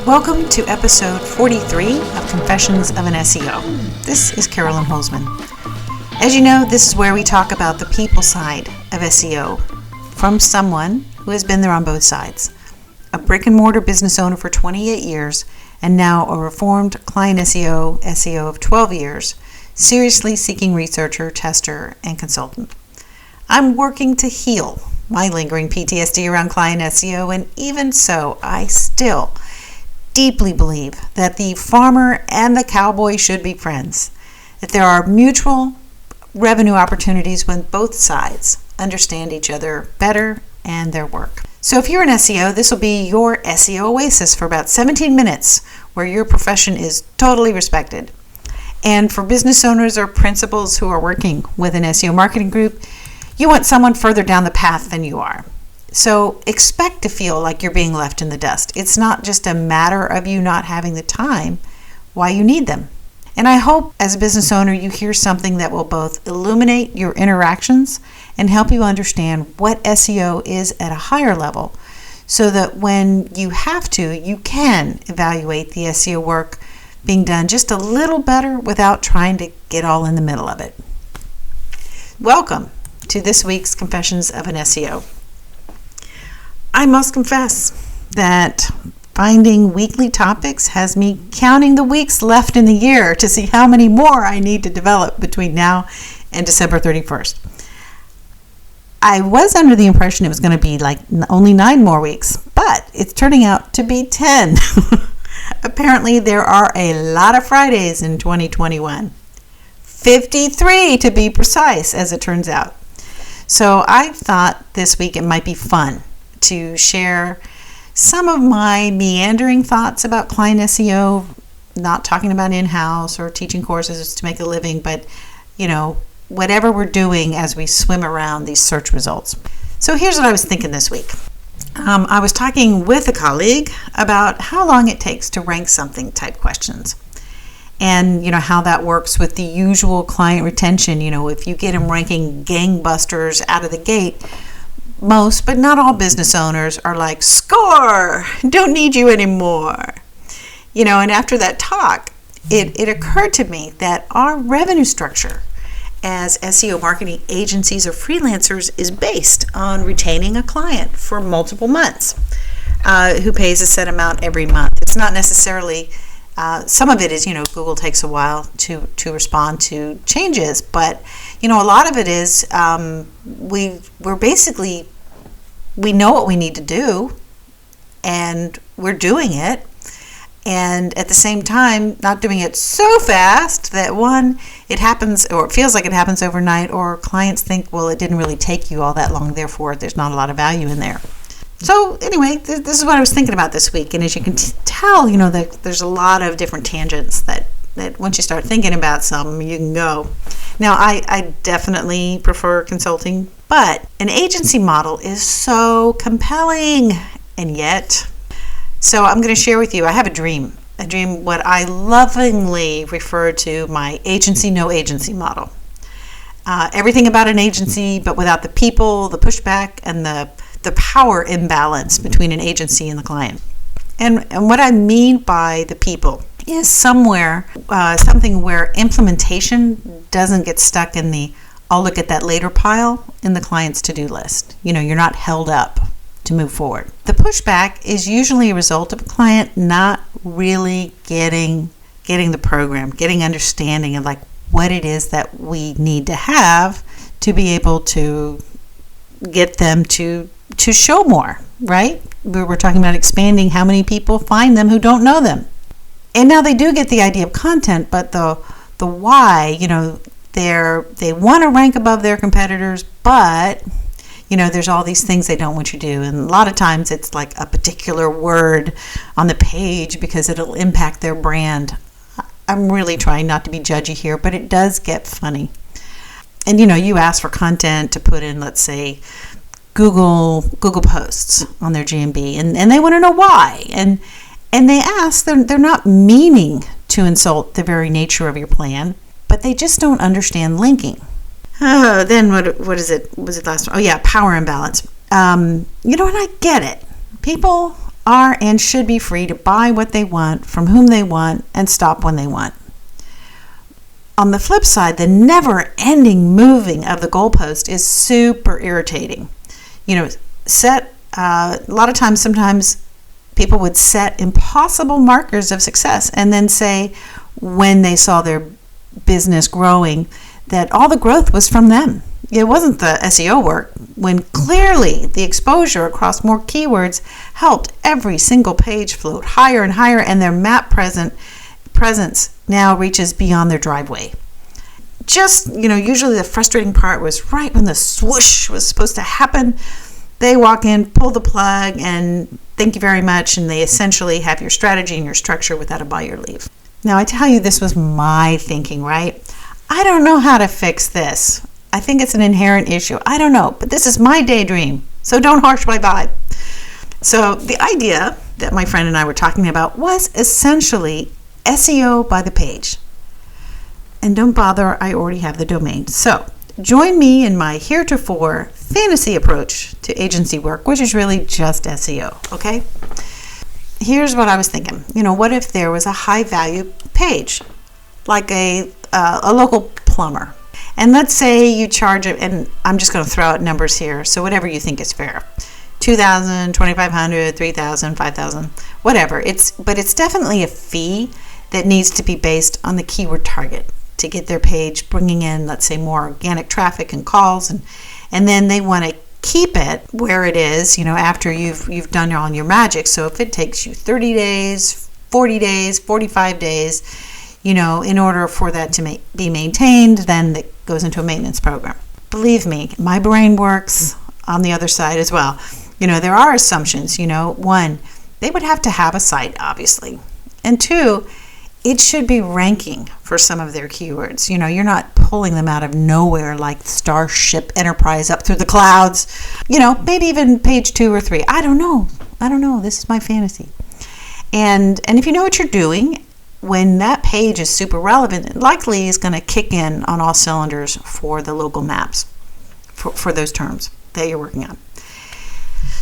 Welcome to episode 43 of Confessions of an SEO. This is Carolyn Holzman. As you know, this is where we talk about the people side of SEO from someone who has been there on both sides. A brick and mortar business owner for 28 years and now a reformed client SEO of 12 years, seriously seeking researcher, tester, and consultant. I'm working to heal my lingering PTSD around client SEO, and even so, I still deeply believe that the farmer and the cowboy should be friends, that there are mutual revenue opportunities when both sides understand each other better and their work. So if you're an SEO, this will be your SEO oasis for about 17 minutes where your profession is totally respected. And for business owners or principals who are working with an SEO marketing group, you want someone further down the path than you are. So expect to feel like you're being left in the dust. It's not just a matter of you not having the time while you need them. And I hope as a business owner you hear something that will both illuminate your interactions and help you understand what SEO is at a higher level, so that when you have to, you can evaluate the SEO work being done just a little better without trying to get all in the middle of it. Welcome to this week's Confessions of an SEO. I must confess that finding weekly topics has me counting the weeks left in the year to see how many more I need to develop between now and December 31st. I was under the impression it was going to be like only 9 more weeks, but it's turning out to be 10. Apparently there are a lot of Fridays in 2021. 53 to be precise, as it turns out. So I thought this week it might be fun to share some of my meandering thoughts about client SEO, not talking about in-house or teaching courses to make a living, but whatever we're doing as we swim around these search results. So here's what I was thinking this week. I was talking with a colleague about how long it takes to rank something type questions. And how that works with the usual client retention. If you get them ranking gangbusters out of the gate, most, but not all business owners are like, score, don't need you anymore. And after that talk, it occurred to me that our revenue structure as SEO marketing agencies or freelancers is based on retaining a client for multiple months who pays a set amount every month. It's not necessarily, some of it is, Google takes a while to respond to changes, but a lot of it is we know what we need to do and we're doing it, and at the same time not doing it so fast that it happens, or it feels like it happens overnight, or clients think, well, it didn't really take you all that long, therefore there's not a lot of value in there. So anyway, this is what I was thinking about this week, and as you can tell, that there's a lot of different tangents that once you start thinking about something, you can go. Now, I definitely prefer consulting, but an agency model is so compelling, and yet. So I'm going to share with you, I have a dream, what I lovingly refer to my agency, no agency model. Everything about an agency, but without the people, the pushback, and the power imbalance between an agency and the client. And what I mean by the people is something where implementation doesn't get stuck in the I'll look at that later pile in the client's to-do list. You're not held up to move forward. The pushback is usually a result of a client not really getting the program, getting understanding of what it is that we need to have to be able to get them to show more, right? We're talking about expanding how many people find them who don't know them. And now they do get the idea of content, but the why, they want to rank above their competitors, but there's all these things they don't want you to do. And a lot of times it's like a particular word on the page because it'll impact their brand. I'm really trying not to be judgy here, but it does get funny. And you ask for content to put in, let's say, Google posts on their GMB, and they want to know why. And they ask, they're not meaning to insult the very nature of your plan, but they just don't understand linking. Then what is it? Was it last one? Oh yeah, power imbalance. And I get it. People are and should be free to buy what they want, from whom they want, and stop when they want. On the flip side, the never-ending moving of the goalpost is super irritating. A lot of times, sometimes people would set impossible markers of success and then say, when they saw their business growing, that all the growth was from them. It wasn't the SEO work, when clearly the exposure across more keywords helped every single page float higher and higher, and their map presence now reaches beyond their driveway. Usually the frustrating part was right when the swoosh was supposed to happen. They walk in, pull the plug, and thank you very much, and they essentially have your strategy and your structure without a buy your leave. Now, I tell you, this was my thinking, right? I don't know how to fix this. I think it's an inherent issue. I don't know, but this is my daydream, so don't harsh my vibe. So the idea that my friend and I were talking about was essentially SEO by the page. And don't bother, I already have the domain. So join me in my heretofore fantasy approach to agency work, which is really just SEO, okay? Here's what I was thinking. What if there was a high value page, like a local plumber? And let's say you charge it, and I'm just going to throw out numbers here, so whatever you think is fair. $2,000, $2,500, $3,000, $5,000, whatever. But it's definitely a fee that needs to be based on the keyword target to get their page bringing in, let's say, more organic traffic and calls, and then they want to keep it where it is, after you've done all your magic. So if it takes you 30 days, 40 days, 45 days, in order for that to be maintained, then it goes into a maintenance program. Believe me, my brain works on the other side as well. There are assumptions. One, they would have to have a site, obviously. And two, it should be ranking for some of their keywords. You're not pulling them out of nowhere like Starship Enterprise up through the clouds. Maybe even page 2 or 3. I don't know. This is my fantasy. And if you know what you're doing, when that page is super relevant, it likely is going to kick in on all cylinders for the local maps for those terms that you're working on.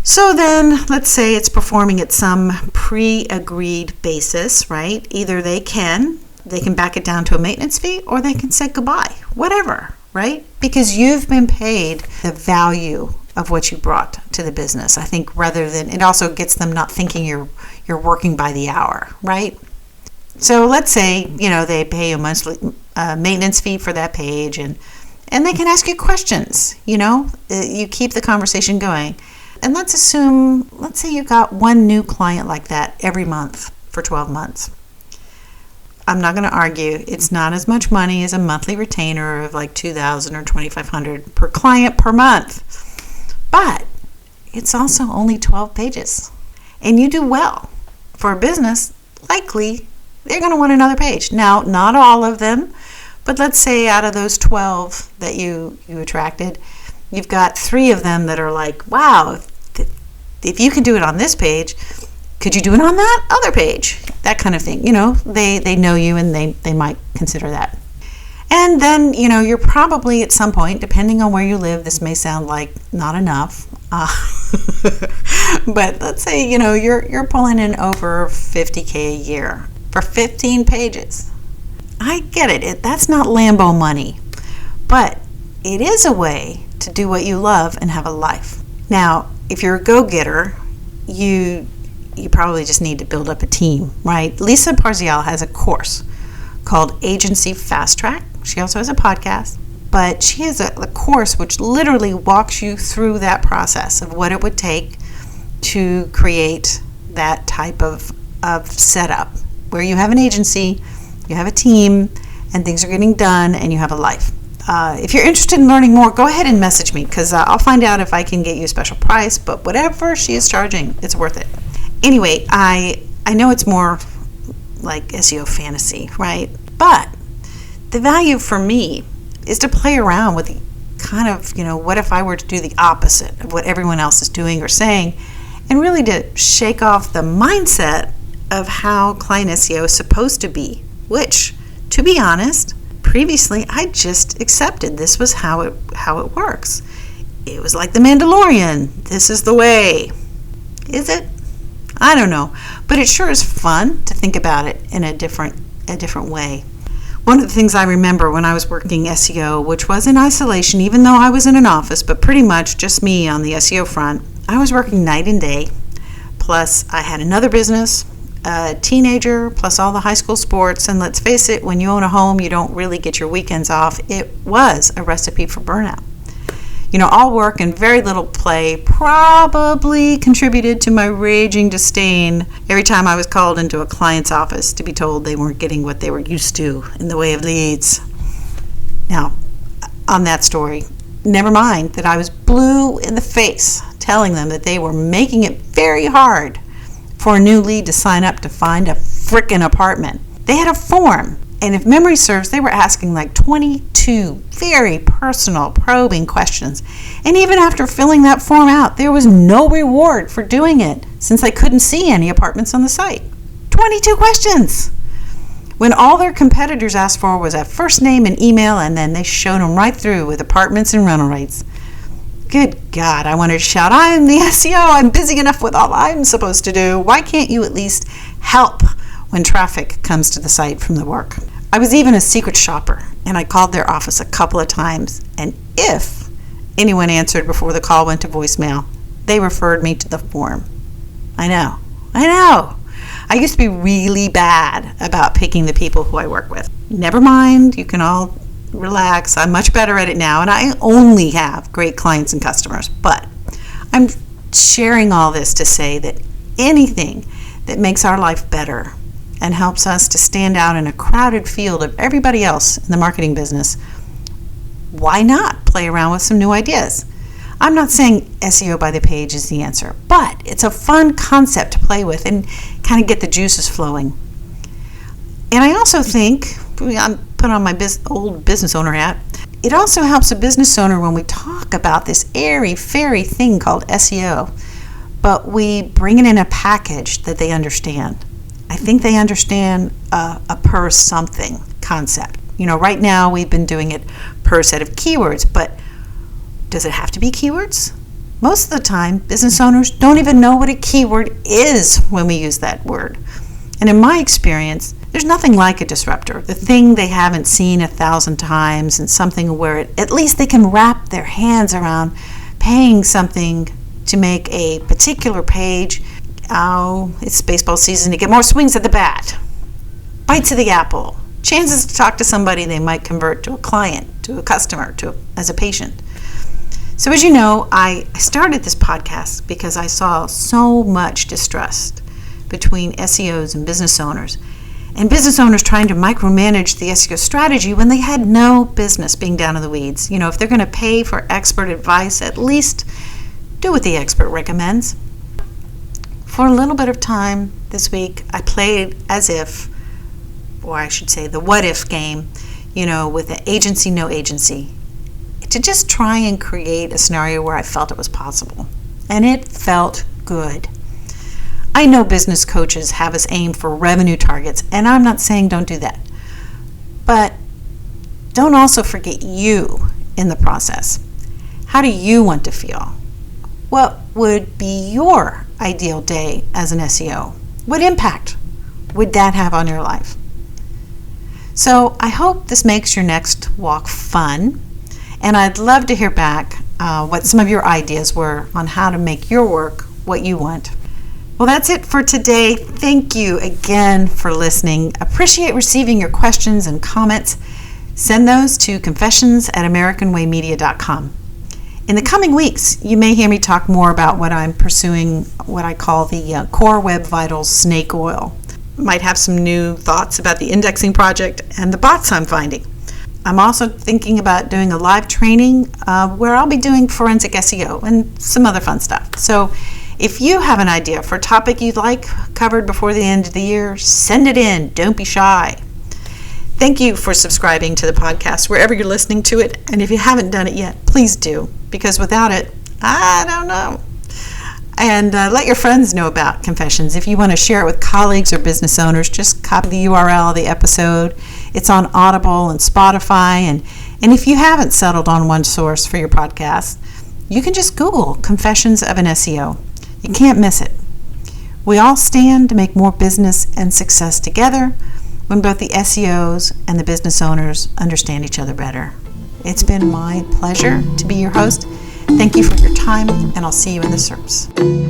So then, let's say it's performing at some pre-agreed basis, right? Either they can back it down to a maintenance fee, or they can say goodbye, whatever, right? Because you've been paid the value of what you brought to the business. I think rather than, it also gets them not thinking you're working by the hour, right? So let's say, they pay a monthly maintenance fee for that page, and they can ask you questions, you keep the conversation going. And let's say you got one new client like that every month for 12 months. I'm not going to argue. It's not as much money as a monthly retainer of like $2,000 or $2,500 per client per month. But it's also only 12 pages. And you do well. For a business, likely they're going to want another page. Now, not all of them, but let's say out of those 12 that you attracted, you've got 3 of them that are like, wow, if you can do it on this page, could you do it on that other page? That kind of thing. They know you, and they might consider that. And then, you're probably at some point, depending on where you live, this may sound like not enough. But let's say, you're pulling in over $50K a year for 15 pages. I get it. That's not Lambo money. But it is a way to do what you love and have a life. Now, if you're a go-getter, you probably just need to build up a team, right? Lisa Parzial has a course called Agency Fast Track. She also has a podcast, but she has a course which literally walks you through that process of what it would take to create that type of setup where you have an agency, you have a team, and things are getting done, and you have a life. If you're interested in learning more, go ahead and message me, because I'll find out if I can get you a special price, but whatever she is charging, it's worth it. Anyway, I know it's more like SEO fantasy, right? But the value for me is to play around with the kind of, what if I were to do the opposite of what everyone else is doing or saying, and really to shake off the mindset of how client SEO is supposed to be, which, to be honest, previously I just accepted this was how it works. It was like the Mandalorian. This is the way. Is it? I don't know, but it sure is fun to think about it in a different way. One of the things I remember when I was working SEO, which was in isolation, even though I was in an office, but pretty much just me on the SEO front, I was working night and day. Plus, I had another business, a teenager, plus all the high school sports. And let's face it, when you own a home, you don't really get your weekends off. It was a recipe for burnout. All work and very little play probably contributed to my raging disdain every time I was called into a client's office to be told they weren't getting what they were used to in the way of leads. Now, on that story, never mind that I was blue in the face telling them that they were making it very hard for a new lead to sign up to find a frickin' apartment. They had a form, and if memory serves, they were asking like 22 very personal, probing questions. And even after filling that form out, there was no reward for doing it since they couldn't see any apartments on the site. 22 questions! When all their competitors asked for was a first name and email, and then they showed them right through with apartments and rental rates. Good God, I wanted to shout, I'm the SEO, I'm busy enough with all I'm supposed to do. Why can't you at least help when traffic comes to the site from the work? I was even a secret shopper, and I called their office a couple of times, and if anyone answered before the call went to voicemail, they referred me to the form. I know. I used to be really bad about picking the people who I work with. Never mind, you can all relax. I'm much better at it now, and I only have great clients and customers. But I'm sharing all this to say that anything that makes our life better and helps us to stand out in a crowded field of everybody else in the marketing business, why not play around with some new ideas? I'm not saying SEO by the page is the answer, but it's a fun concept to play with and kind of get the juices flowing. And I also think, I'm put on my old business owner hat, it also helps a business owner when we talk about this airy-fairy thing called SEO, but we bring it in a package that they understand. I think they understand a per something concept. Right now we've been doing it per set of keywords, but does it have to be keywords? Most of the time, business owners don't even know what a keyword is when we use that word. And in my experience, there's nothing like a disruptor, the thing they haven't seen 1,000 times, and something where at least they can wrap their hands around paying something to make a particular page. It's baseball season to get more swings at the bat. Bites of the apple. Chances to talk to somebody they might convert to a client, to a customer, as a patient. So as you know, I started this podcast because I saw so much distrust between SEOs and business owners trying to micromanage the SEO strategy when they had no business being down in the weeds. If they're going to pay for expert advice, at least do what the expert recommends. For a little bit of time this week, I played as if, or I should say the what if game, with the agency, no agency, to just try and create a scenario where I felt it was possible. And it felt good. I know business coaches have us aim for revenue targets, and I'm not saying don't do that. But don't also forget you in the process. How do you want to feel? What would be your ideal day as an SEO? What impact would that have on your life? So I hope this makes your next walk fun, and I'd love to hear back what some of your ideas were on how to make your work what you want. Well, that's it for today. Thank you again for listening. Appreciate receiving your questions and comments. Send those to confessions@AmericanWayMedia.com. In the coming weeks, you may hear me talk more about what I'm pursuing, what I call the Core Web Vitals Snake Oil. Might have some new thoughts about the indexing project and the bots I'm finding. I'm also thinking about doing a live training where I'll be doing forensic SEO and some other fun stuff. So if you have an idea for a topic you'd like covered before the end of the year, send it in. Don't be shy. Thank you for subscribing to the podcast wherever you're listening to it. And if you haven't done it yet, please do, because without it, I don't know. And let your friends know about Confessions. If you want to share it with colleagues or business owners, just copy the URL of the episode. It's on Audible and Spotify. And if you haven't settled on one source for your podcast, you can just Google Confessions of an SEO. You can't miss it. We all stand to make more business and success together when both the SEOs and the business owners understand each other better. It's been my pleasure to be your host. Thank you for your time, and I'll see you in the SERPs.